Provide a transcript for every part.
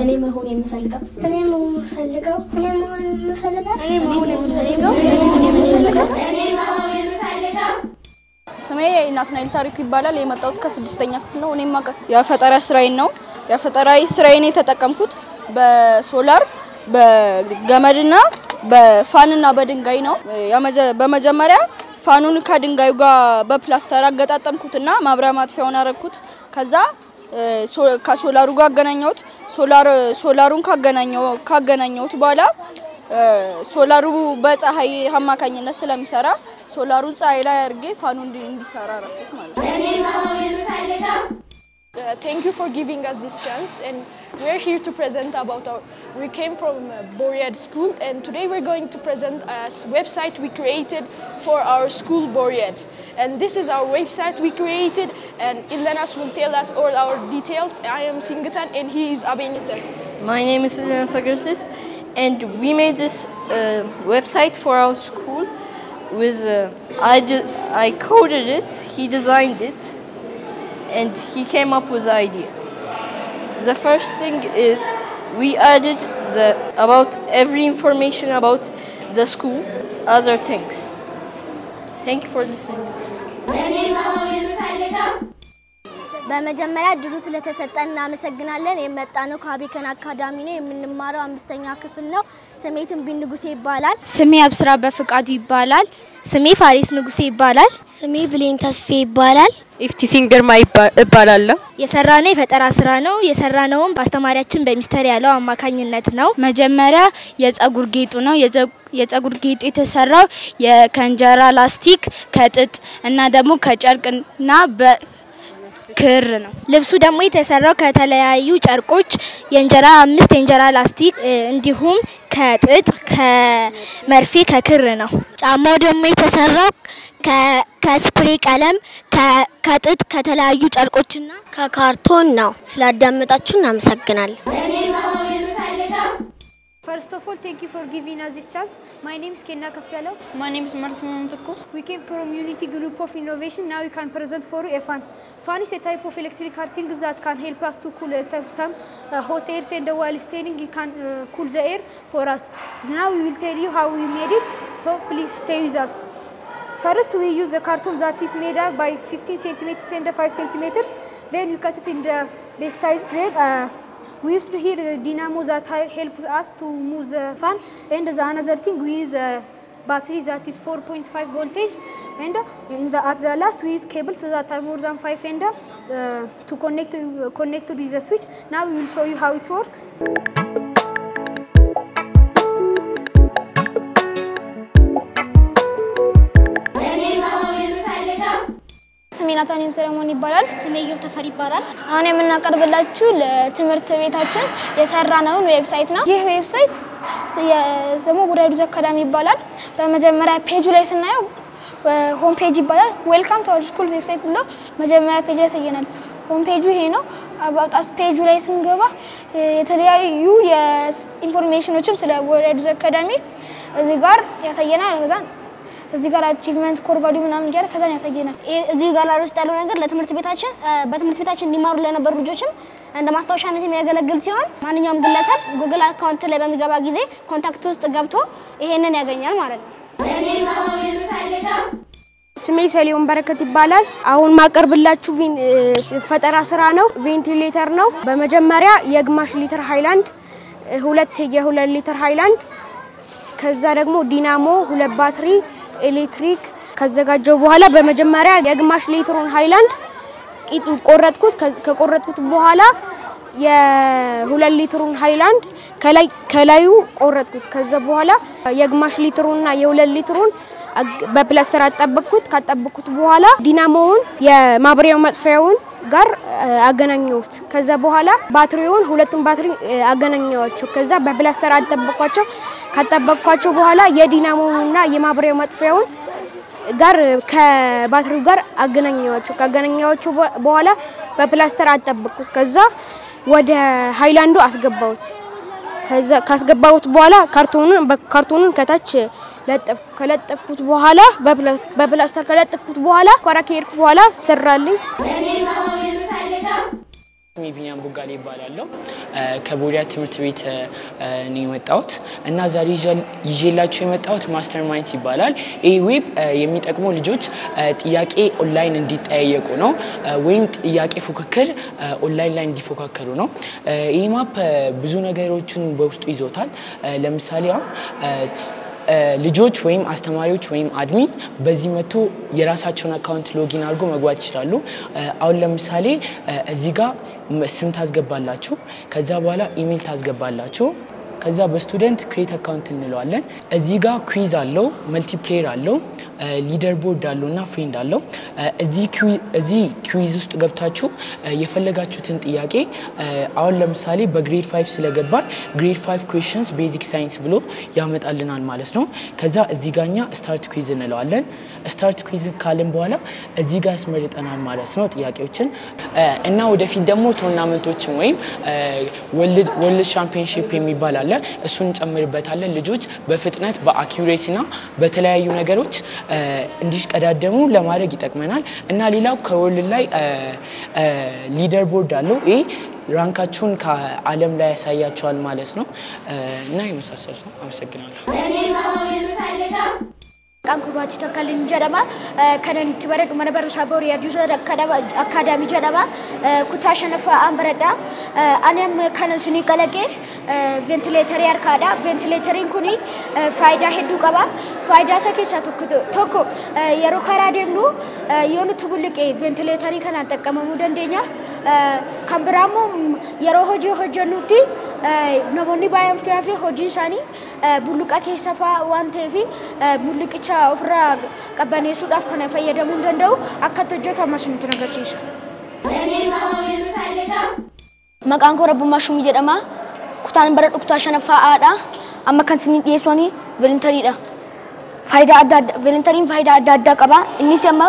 እኔ መሆን የምፈልገው ስሜ ናትናኤል ታሪኩ ይባላል የመጣሁት ከ6ኛ ክፍል ነው እኔማ የፈጠራ ስራዬን ነው የፈጠራ ስራዬን የተጠቀምኩት በሶላር በገመድና በፋንና በድንጋይ ነው በመጀመሪያ ፋኑን ከድንጋዩ ጋር በፕላስተር አገጣጠምኩትና ማብሪያ ማጥፊያውን አረኩት ከዛ ከሶላሩ ጋር አገናኘሁት ሶላሩን ካገናኘሁት በኋላ ሶላሩ በፀሐይ አማካኝነት ስለሚሰራ ሶላሩን ፀሐይ ላይ አርጌ ፋኑን እንዲሰራ አረኩት ማለት ነው Thank you for giving us this chance and we're here to present about we came from Boread School and today we're going to present a website we created for our school Boread and this is our website we created and Ilenas will tell us all our details. I am Singatan and he is Abenitzer. My name is Ilenas Agrsis and we made this website for our school with I coded it, he designed it and he came up with the idea. The first thing is we added about every information about the school, other things. Thank you for listening. በመጀመሪያ ድሩ ስለተሰጠን እናመሰግናለን የመጣነው ከአቢከን አካዳሚ ነው የምንማረው 5ኛ ክፍል ነው ስሜትን ቢንጉሴ ይባላል ስሜ አብስራ በፍቃዱ ይባላል ስሜ ፋሪስ ንጉሴ ይባላል ስሜ ብሌን ተስፌ ይባላል ኢፍቲሲን ግርማ ይባላል የሰራነው የፈጠራ ስራ ነው የሰራነው አስተማሪያችን በሚስተር ያለው አማካኝነት ነው መጀመሪያ የፀጉር ጌጡ ነው የፀጉር ጌጡ የተሰራው ከእንጀራ ላስቲክ ከጥጥ እና ደግሞ ከጨርቅና ክር ነው ልብሱ ደግሞ የተሰራው ከተለያዩ ጨርቆች የእንጀራ 5 የእንጀራ ላስቲክ እንዲሁም ከጥጥ ከመርፌ ከክር ነው ጫማው ደግሞ የተሰራው ከስፕሬ ቀለም ከጥጥ ከተለያዩ ጨርቆችና ከካርቶን ነው ስላዳመጣችሁ እናመሰግናለን First of all, thank you for giving us this chance. My name is Kenna Kafyalo. My name is Marcin Mamtuko. We came from Unity Group of Innovation. Now we can present for you a fan. Fan is a type of electrical thing that can help us to cool some hot air and while standing it can cool the air for us. Now we will tell you how we made it. So please stay with us. First we use the carton that is made up by 15 centimeters and 5 centimeters. Then we cut it in the base size there. We used to hear the dynamo that helps us to move the fan and the another thing we use a battery that is 4.5 voltage and at the last we use cables that are more than 5 and to connect with the switch. Now we will show you how it works. ስሜናታኒም ሰለሞን ይባላል ስሜየው ተፈሪ ይባላል አሁን የምናቀርብላችሁ ለትምህርት ቤታችን የሰራነው ዌብሳይት ነው ይህ ዌብሳይት ስሙ ቦሬድ አካዳሚ ይባላል በመጀመሪያ ፔጁ ላይ ስናየው ሆም ፔጅ ይባላል ዌልካም ቱ አወር ስኩል ዌብሳይት ብሎ መጀመሪያ ፔጅ ላይ ያሳየናል ሆም ፔጁ ይሄ ነው አባጣስ ፔጁ ላይ ስንገባ የተለያዩ የኢንፎርሜሽኖችን ስለ ቦሬድ አካዳሚ እዚህ ጋር ያሳየናል ከዛ እዚህ ጋር አቺቭመንት ኮር ቫልዩ ምናምን ይያለ ከዛን ያሳየናል እዚህ ጋር አውስጥ ያለው ነገር ለትምህርት ቤታችን በትምህርት ቤታችን እንዲማሩ ለነበሩ ልጆችም እንደ ማስታወሻነት የሚያገለግል ሲሆን ማንኛውም ግለሰብ ጉግል አካውንት ላይ በሚገባ ጊዜ ኮንታክት ውስጥ ገብቶ ይሄንን ያገኛል ማለት ነው ስሜ ሰሊዮን በረከት ይባላል አሁን ማቀርብላችሁ ፈጠራ ስራ ነው ቬንቲሌተር ነው በመጀመሪያ የግማሽ ሊትር ሃይላንድ 2 ሊትር ሃይላንድ ከዛ ደግሞ ዲናሞ 2 ባትሪ ኤሌክትሪክ ከዘጋጀው በኋላ በመጀመሪያ የግማሽ ሊትሩን ሃይላንድ ቂጡን ከቆረጥኩት በኋላ የ2 ሊትሩን ሃይላንድ ከላዩ ቆረጥኩት ከዛ በኋላ የግማሽ ሊትሩንና የ2 ሊትሩን በፕላስተር ካጠበቅኩት በኋላ ዲናሞውን የማብሪያው መጥፊያውን ጋር አገናኘሁት ከዛ በኋላ ባትሪውን ሁለቱን ባትሪ አገናኘዋቸው ከዛ በፕላስተር ካጠበቅኳቸው በኋላ የዲናሞውንና የማብሪያው መጥፊያውን ጋር ከባትሪው ጋር አገናኘዋቸው በኋላ በፕላስተር አጠበቅኩት ከዛ ወደ ሃይላንዱ አስገባሁት ከዛ ካስገባሁት በኋላ ካርቶኑን ከታች ከለጠፍኩት በኋላ በፕላስተር ከለጠፍኩት በኋላ ኮራኬርኩ በኋላ ሰራልኝ ቢኒያም ቦጋሌ ይባላልው ከቦሪያ ትምህርት ቤት ነው የመጣሁት እና ዛሬ ይዤላችሁ የመጣሁት ማስተርማይንድስ ይባላል። ይህ ዌብ የሚጠቅመው ልጆች ጥያቄ ኦንላይን እንዲጠያየቁ ነው ወይም ጥያቄ ፉክክር ኦንላይን ላይ እንዲፎካከሩ ነው። ይህ ማፕ ብዙ ነገሮችን በውስጡ ይዞታል። ለምሳሌ ልጆች ወይም አስተማሪዎች ወይም አድሚን በዚህ መቶ የራሳቸውን አካውንት ሎጊን አድርጎ መግባት ይችላሉ። አሁን ለምሳሌ እዚህ ጋር ስም ታስገባላችሁ ከዛ በኋላ ኢሜል ታስገባላችሁ ከዛ በስቱደንት ክሬት አካውንት እንለዋለን። እዚህ ጋር ኩዊዝ አለው መልቲፕሌየር አለው ሊደር ቦርድ አለውና ፍሬንድ አለው። እዚህ ኩዊዝ ውስጥ ገብታችሁ የፈለጋችሁትን ጥያቄ አሁን ለምሳሌ በግሬድ 5 ስለገባን ግሬድ 5 questions ቤዚክ ሳይንስ ብሎ ያመጣልናል ማለት ነው። ከዛ እዚህ ጋርኛ ስታርት ኩዊዝ እንለዋለን። ስታርት ኩዊዝ ካልን በኋላ እዚህ ጋር ያስመርጠናል ማለት ነው ጥያቄዎችን እና ወደፊት ደግሞ ቶርናመንቶችን ወይም ወርልድ ቻምፒየንሺፕ የሚባል አለ እሱን ጨምርበታለን። ልጆች በፍጥነት በአኩሬሲና በተለያዩ ነገሮች እንዲሽቀዳደሙ ለማድረግ ይጠቅመናል። እና ሌላው ከወርልድ ላይ ሊደር ቦርድ አለው። ይሄ ራንካችሁን ከዓለም ላይ ያሳያችኋል ማለት ነው እና የመሳሰሉት ነው። አመሰግናለሁ። Kankubaati takkalin jedhama kanan itti baradhu mana barumsaa Booriyaa Juusa Akaadaamii jedhama kutaa shanaffaa an baradha ani amma kanan sunii qalaqee ventileetarii harkaadha ventileetariin kuni faayidaa hedduu qaba faayidaa isaa keessaa tokko yeroo karaa deemnu yoo nuti bulliqee ventileetarii kanaan xaqqabamuu dandeenya kan biraa immoo yeroo hojii hojjennutti namoonni baay'een fi hojiin isaanii bulluqa keessa fa'aa waan ta'eef bulluqicha ofirraa qabbaneessuudhaaf kana fayyadamuu danda'u akka hojjetamu isinitti agarsiisa. Maqaan koo Rabbummaa Shumii jedhama. Kutaan baradhu kutaa shanaffaadha. Amma kan isin dhiyeessanii volunteeriidha. Volunteeriin faayidaa adda addaa qaba. Innis amma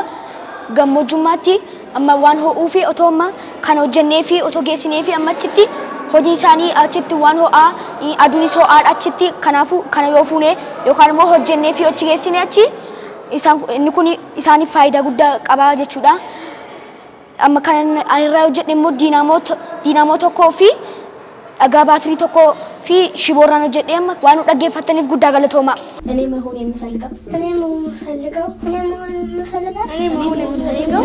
gammoojjummaatti amma waan ho'uu fi otoo amma kan hojjennee fi otoo geessinee fi amma achitti hojii isaanii achitti waan ho'aa aduunis ho'aadha achitti kanaafuu kana yoo fuunee yookaan immoo hojjennee fi achi geessinee achi inni kun isaaniif faayidaa guddaa qaba jechuudha. Amma kan anirraa hojjedhe immoo diinaamoo tokkoo fi dhagaa baatirii tokkoo fi shiboorraan hojjedhe amma waan dhaggeeffataniif guddaa galatooma. እኔ መሆን የምፈልገው እኔ መሆን የምፈልገው እኔ መሆን የምፈልገው